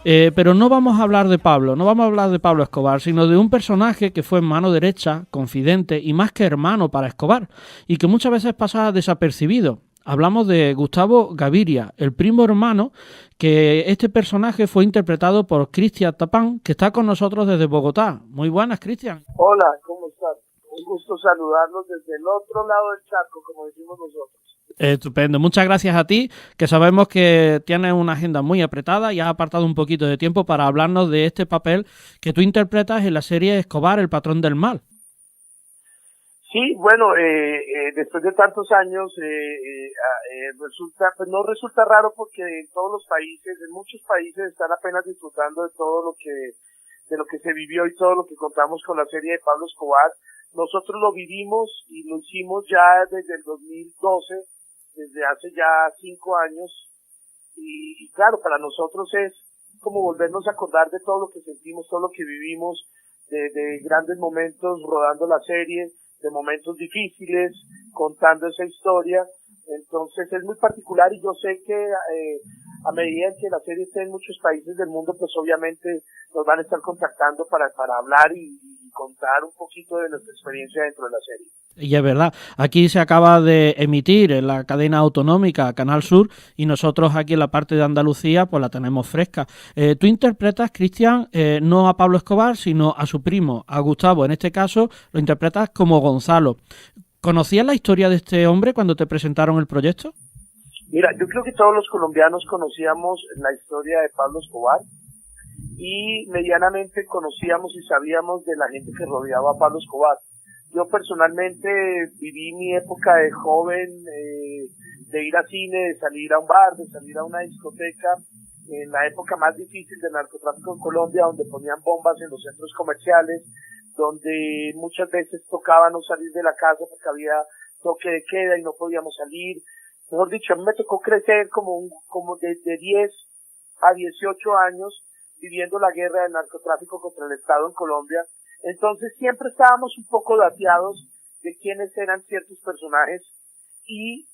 Pero no vamos a hablar de Pablo Escobar, sino de un personaje que fue mano derecha, confidente y más que hermano para Escobar, y que muchas veces pasa desapercibido. Hablamos de Gustavo Gaviria, el primo hermano, que este personaje fue interpretado por Cristian Tapán, que está con nosotros desde Bogotá. Muy buenas, Cristian. Hola, ¿cómo estás? Un gusto saludarlos desde el otro lado del charco, como decimos nosotros. Estupendo, muchas gracias a ti, que sabemos que tienes una agenda muy apretada y has apartado un poquito de tiempo para hablarnos de este papel que tú interpretas en la serie Escobar, el patrón del mal. Sí, bueno, después de tantos años no resulta raro porque en todos los países, en muchos países están apenas disfrutando de de lo que se vivió y todo lo que contamos con la serie de Pablo Escobar. Nosotros lo vivimos y lo hicimos ya desde el 2012, desde hace ya 5 años, y claro, para nosotros es como volvernos a acordar de todo lo que sentimos, todo lo que vivimos, de grandes momentos rodando la serie, de momentos difíciles, contando esa historia. Entonces es muy particular y yo sé que a medida que la serie esté en muchos países del mundo, pues obviamente nos van a estar contactando para hablar y contar un poquito de nuestra experiencia dentro de la serie. Y es verdad, aquí se acaba de emitir en la cadena autonómica Canal Sur y nosotros aquí en la parte de Andalucía pues la tenemos fresca. Tú interpretas, Cristian, no a Pablo Escobar, sino a su primo, a Gustavo. En este caso lo interpretas como Gonzalo. ¿Conocías la historia de este hombre cuando te presentaron el proyecto? Mira, yo creo que todos los colombianos conocíamos la historia de Pablo Escobar y medianamente conocíamos y sabíamos de la gente que rodeaba a Pablo Escobar. Yo personalmente viví mi época de joven, de ir a cine, de salir a un bar, de salir a una discoteca, en la época más difícil del narcotráfico en Colombia, donde ponían bombas en los centros comerciales, donde muchas veces tocaba no salir de la casa porque había toque de queda y no podíamos salir. Mejor dicho, a mí me tocó crecer como de 10 a 18 años viviendo la guerra del narcotráfico contra el Estado en Colombia. Entonces siempre estábamos un poco dateados de quiénes eran ciertos personajes y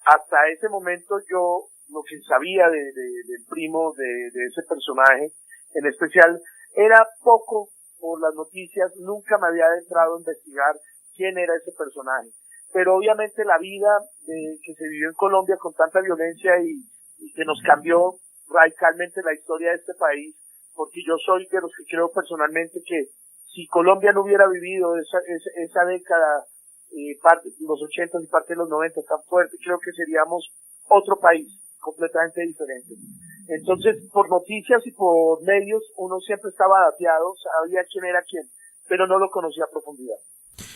hasta ese momento yo lo que sabía del primo de ese personaje en especial era poco por las noticias, nunca me había adentrado a investigar quién era ese personaje. Pero obviamente la vida que se vivió en Colombia con tanta violencia y que nos cambió radicalmente la historia de este país, porque yo soy de los que creo personalmente que si Colombia no hubiera vivido esa década, parte de los 80 y parte de los 90 tan fuerte, creo que seríamos otro país completamente diferente. Entonces, por noticias y por medios, uno siempre estaba dateado, sabía quién era quién, pero no lo conocía a profundidad.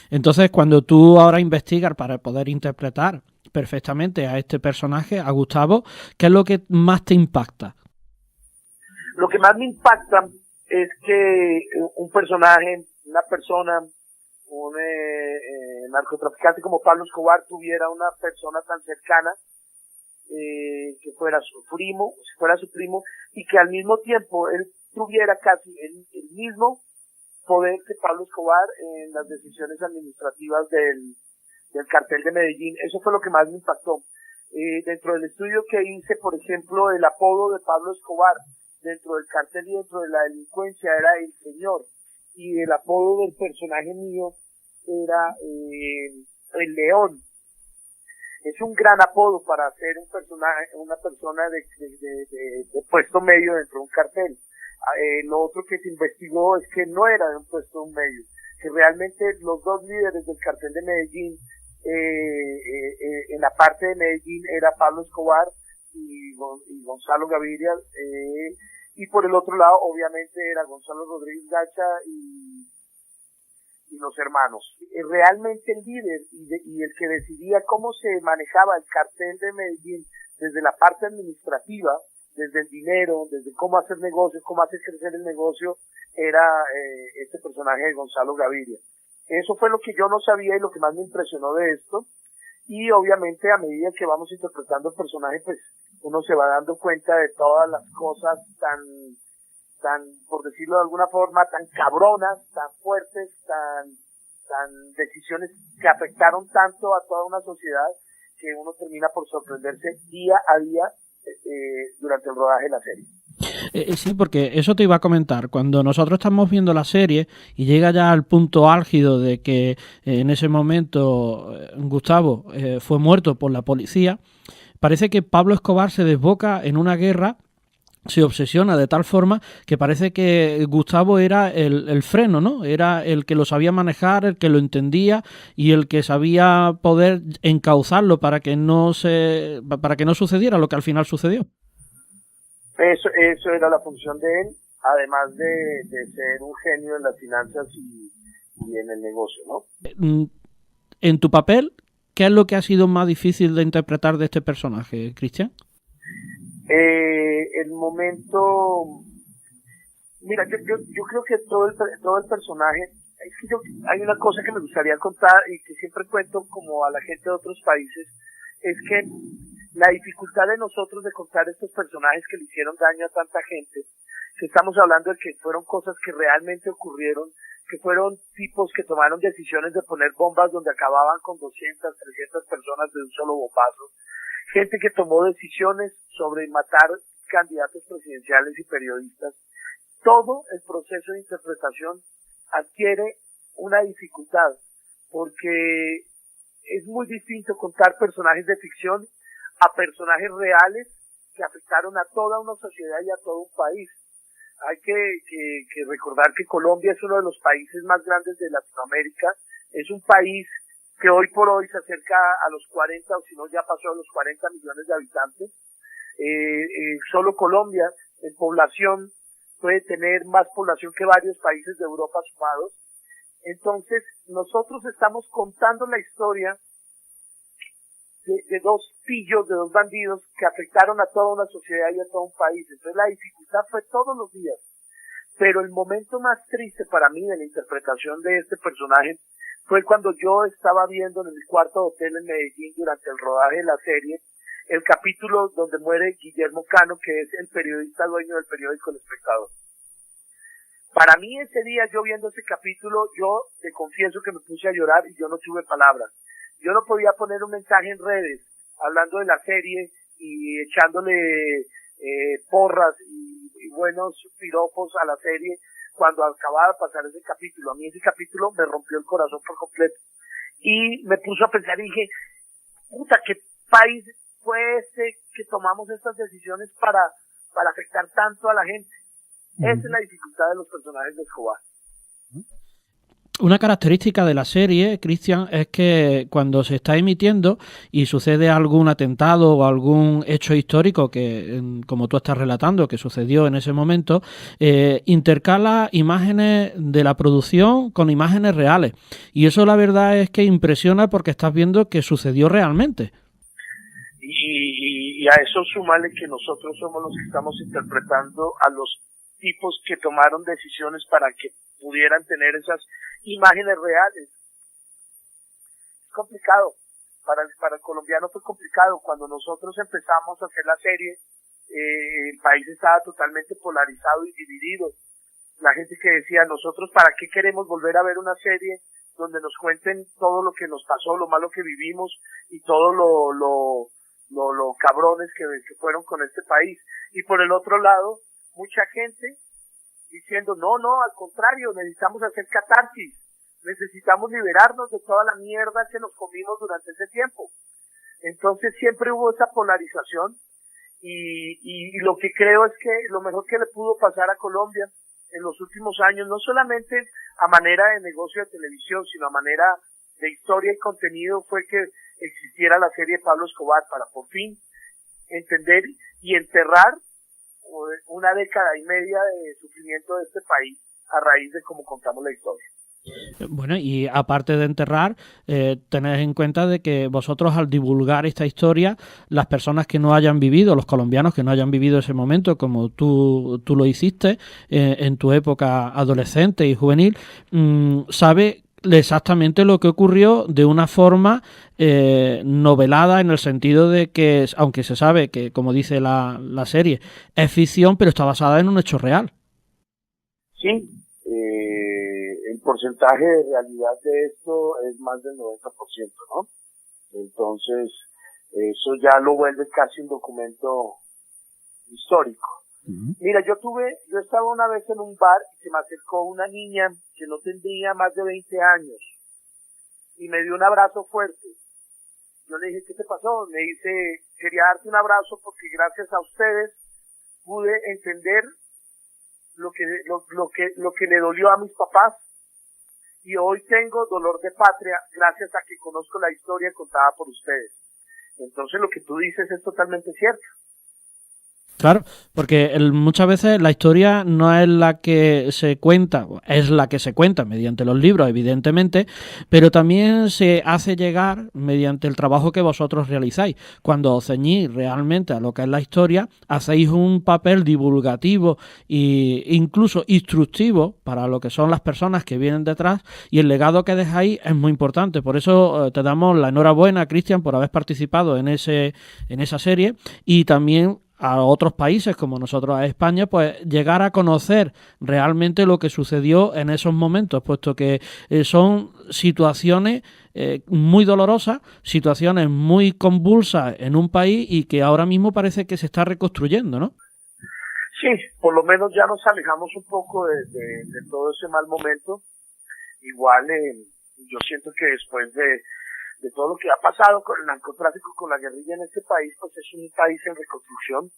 Entonces, cuando tú ahora investigas para poder interpretar perfectamente a este personaje, a Gustavo, ¿qué es lo que más te impacta? Lo que más me impacta es que un personaje, una persona, un narcotraficante como Pablo Escobar tuviera una persona tan cercana, que fuera su primo, y que al mismo tiempo él tuviera casi el mismo poder que Pablo Escobar en las decisiones administrativas del cartel de Medellín. Eso fue lo que más me impactó. Dentro del estudio que hice, por ejemplo, el apodo de Pablo Escobar dentro del cartel y dentro de la delincuencia era el señor, y el apodo del personaje mío era el león. Es un gran apodo para ser un personaje, una persona de puesto medio dentro de un cartel. Lo otro que se investigó es que no era de un puesto medio, que realmente los dos líderes del cartel de Medellín, en la parte de Medellín, era Pablo Escobar y Gonzalo Gaviria, y por el otro lado obviamente era Gonzalo Rodríguez Gacha y los hermanos. Realmente el líder y el que decidía cómo se manejaba el cartel de Medellín desde la parte administrativa, desde el dinero, desde cómo hacer negocios, cómo hacer crecer el negocio, era este personaje de Gonzalo Gaviria. Eso fue lo que yo no sabía y lo que más me impresionó de esto. Y obviamente a medida que vamos interpretando el personaje, pues uno se va dando cuenta de todas las cosas tan, por decirlo de alguna forma, tan cabronas, tan fuertes, tan decisiones que afectaron tanto a toda una sociedad, que uno termina por sorprenderse día a día durante el rodaje de la serie. Sí, porque eso te iba a comentar. Cuando nosotros estamos viendo la serie y llega ya al punto álgido de que en ese momento Gustavo fue muerto por la policía, parece que Pablo Escobar se desboca en una guerra, se obsesiona de tal forma que parece que Gustavo era el freno, ¿no? Era el que lo sabía manejar, el que lo entendía y el que sabía poder encauzarlo para que no sucediera lo que al final sucedió. Eso era la función de él, además de ser un genio en las finanzas y en el negocio, ¿no? En tu papel, ¿qué es lo que ha sido más difícil de interpretar de este personaje, Cristian? El momento, mira, yo creo que todo el personaje, es que hay una cosa que me gustaría contar y que siempre cuento como a la gente de otros países, es que la dificultad de nosotros de contar estos personajes que le hicieron daño a tanta gente, que estamos hablando de que fueron cosas que realmente ocurrieron, que fueron tipos que tomaron decisiones de poner bombas donde acababan con 200, 300 personas de un solo bombazo, gente que tomó decisiones sobre matar candidatos presidenciales y periodistas. Todo el proceso de interpretación adquiere una dificultad, porque es muy distinto contar personajes de ficción a personajes reales que afectaron a toda una sociedad y a todo un país. Hay que recordar que Colombia es uno de los países más grandes de Latinoamérica, es un país que hoy por hoy se acerca a los 40, o si no ya pasó a los 40 millones de habitantes. Solo Colombia en población puede tener más población que varios países de Europa sumados. Entonces nosotros estamos contando la historia de dos pillos, de dos bandidos que afectaron a toda una sociedad y a todo un país. Entonces la dificultad fue todos los días. Pero el momento más triste para mí de la interpretación de este personaje fue cuando yo estaba viendo en el cuarto hotel en Medellín durante el rodaje de la serie el capítulo donde muere Guillermo Cano, que es el periodista dueño del periódico El Espectador. Para mí ese día, yo viendo ese capítulo, yo te confieso que me puse a llorar y yo no tuve palabras. Yo no podía poner un mensaje en redes hablando de la serie y echándole porras y buenos piropos a la serie cuando acababa de pasar ese capítulo. A mí ese capítulo me rompió el corazón por completo. Y me puso a pensar y dije, puta, ¿qué país fue este que tomamos estas decisiones para afectar tanto a la gente? Esa es la dificultad de los personajes de Escobar. Una característica de la serie, Cristian, es que cuando se está emitiendo y sucede algún atentado o algún hecho histórico que, como tú estás relatando, que sucedió en ese momento, intercala imágenes de la producción con imágenes reales. Y eso la verdad es que impresiona porque estás viendo que sucedió realmente. Y a eso súmale que nosotros somos los que estamos interpretando a los tipos que tomaron decisiones para que pudieran tener esas imágenes reales. Es complicado, para el colombiano fue complicado. Cuando nosotros empezamos a hacer la serie, el país estaba totalmente polarizado y dividido. La gente que decía, nosotros para qué queremos volver a ver una serie donde nos cuenten todo lo que nos pasó, lo malo que vivimos y todo lo cabrones que fueron con este país. Y por el otro lado, mucha gente diciendo, no, al contrario, necesitamos hacer catarsis, necesitamos liberarnos de toda la mierda que nos comimos durante ese tiempo. Entonces siempre hubo esa polarización y lo que creo es que lo mejor que le pudo pasar a Colombia en los últimos años, no solamente a manera de negocio de televisión, sino a manera de historia y contenido, fue que existiera la serie de Pablo Escobar para por fin entender y enterrar una década y media de sufrimiento de este país a raíz de cómo contamos la historia. Bueno, y aparte de enterrar, tened en cuenta de que vosotros al divulgar esta historia, las personas que no hayan vivido, los colombianos que no hayan vivido ese momento como tú lo hiciste en tu época adolescente y juvenil, sabe exactamente lo que ocurrió de una forma novelada, en el sentido de que, aunque se sabe que, como dice la serie, es ficción, pero está basada en un hecho real. Sí, el porcentaje de realidad de esto es más del 90%, ¿no? Entonces, eso ya lo vuelve casi un documento histórico. Mira, yo estaba una vez en un bar y se me acercó una niña que no tendría más de 20 años y me dio un abrazo fuerte. Yo le dije, ¿qué te pasó? Me dice, quería darte un abrazo porque gracias a ustedes pude entender lo que le dolió a mis papás, y hoy tengo dolor de patria gracias a que conozco la historia contada por ustedes. Entonces lo que tú dices es totalmente cierto. Claro, porque muchas veces la historia no es la que se cuenta, es la que se cuenta mediante los libros, evidentemente, pero también se hace llegar mediante el trabajo que vosotros realizáis. Cuando os ceñís realmente a lo que es la historia, hacéis un papel divulgativo e incluso instructivo para lo que son las personas que vienen detrás, y el legado que dejáis es muy importante. Por eso te damos la enhorabuena, Cristian, por haber participado en esa serie, y también a otros países como nosotros a España, pues llegar a conocer realmente lo que sucedió en esos momentos, puesto que son situaciones muy dolorosas, situaciones muy convulsas en un país y que ahora mismo parece que se está reconstruyendo, ¿no? Sí, por lo menos ya nos alejamos un poco de todo ese mal momento. Igual yo siento que después de todo lo que ha pasado con el narcotráfico, con la guerrilla en este país, pues es un país en reconstrucción.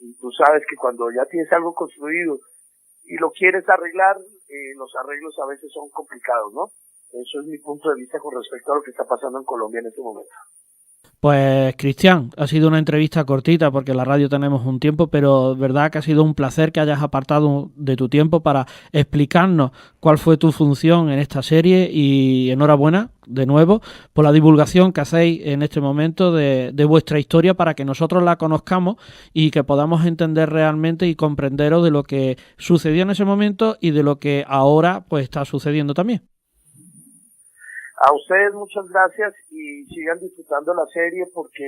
Y tú sabes que cuando ya tienes algo construido y lo quieres arreglar, los arreglos a veces son complicados, ¿no? Eso es mi punto de vista con respecto a lo que está pasando en Colombia en este momento. Pues, Cristian, ha sido una entrevista cortita porque en la radio tenemos un tiempo, pero verdad que ha sido un placer que hayas apartado de tu tiempo para explicarnos cuál fue tu función en esta serie, y enhorabuena de nuevo por la divulgación que hacéis en este momento de vuestra historia, para que nosotros la conozcamos y que podamos entender realmente y comprenderos de lo que sucedió en ese momento y de lo que ahora pues está sucediendo también. A ustedes muchas gracias y sigan disfrutando la serie, porque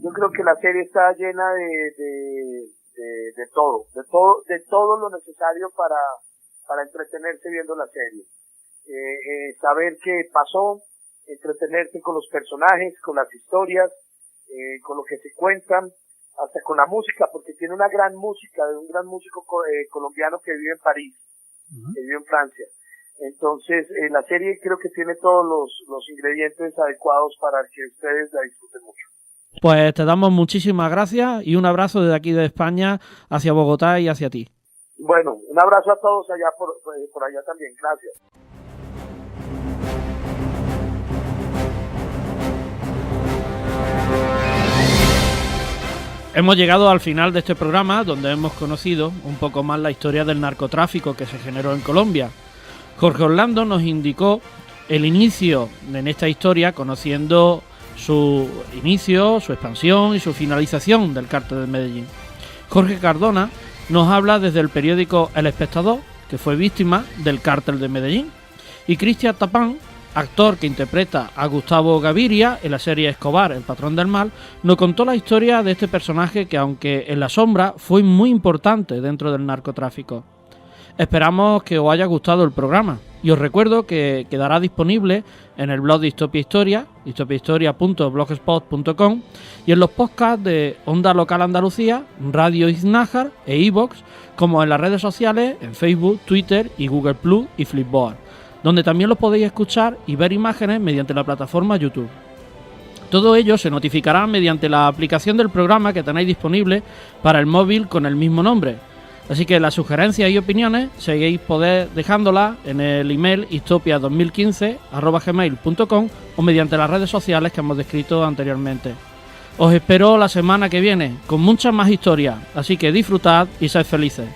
yo creo que la serie está llena de todo lo necesario para entretenerse viendo la serie. Saber qué pasó, entretenerse con los personajes, con las historias, con lo que se cuentan, hasta con la música, porque tiene una gran música de un gran músico colombiano que vive en París, que vive en Francia. Entonces, la serie creo que tiene todos los ingredientes adecuados para que ustedes la disfruten mucho. Pues te damos muchísimas gracias y un abrazo desde aquí de España hacia Bogotá y hacia ti. Bueno, un abrazo a todos allá por allá también. Gracias. Hemos llegado al final de este programa, donde hemos conocido un poco más la historia del narcotráfico que se generó en Colombia. Jorge Orlando nos indicó el inicio en esta historia, conociendo su inicio, su expansión y su finalización del Cártel de Medellín. Jorge Cardona nos habla desde el periódico El Espectador, que fue víctima del Cártel de Medellín. Y Cristian Tapán, actor que interpreta a Gustavo Gaviria en la serie Escobar, el patrón del mal, nos contó la historia de este personaje que, aunque en la sombra, fue muy importante dentro del narcotráfico. Esperamos que os haya gustado el programa y os recuerdo que quedará disponible en el blog de Histopia Historia, histopiahistoria.blogspot.com, y en los podcasts de Onda Local Andalucía, Radio Iznájar e iVoox, como en las redes sociales, en Facebook, Twitter y Google Plus y Flipboard, donde también los podéis escuchar y ver imágenes mediante la plataforma YouTube. Todo ello se notificará mediante la aplicación del programa que tenéis disponible para el móvil con el mismo nombre. Así que las sugerencias y opiniones seguís poder dejándolas en el email histopia2015@gmail.com o mediante las redes sociales que hemos descrito anteriormente. Os espero la semana que viene con muchas más historias, así que disfrutad y sed felices.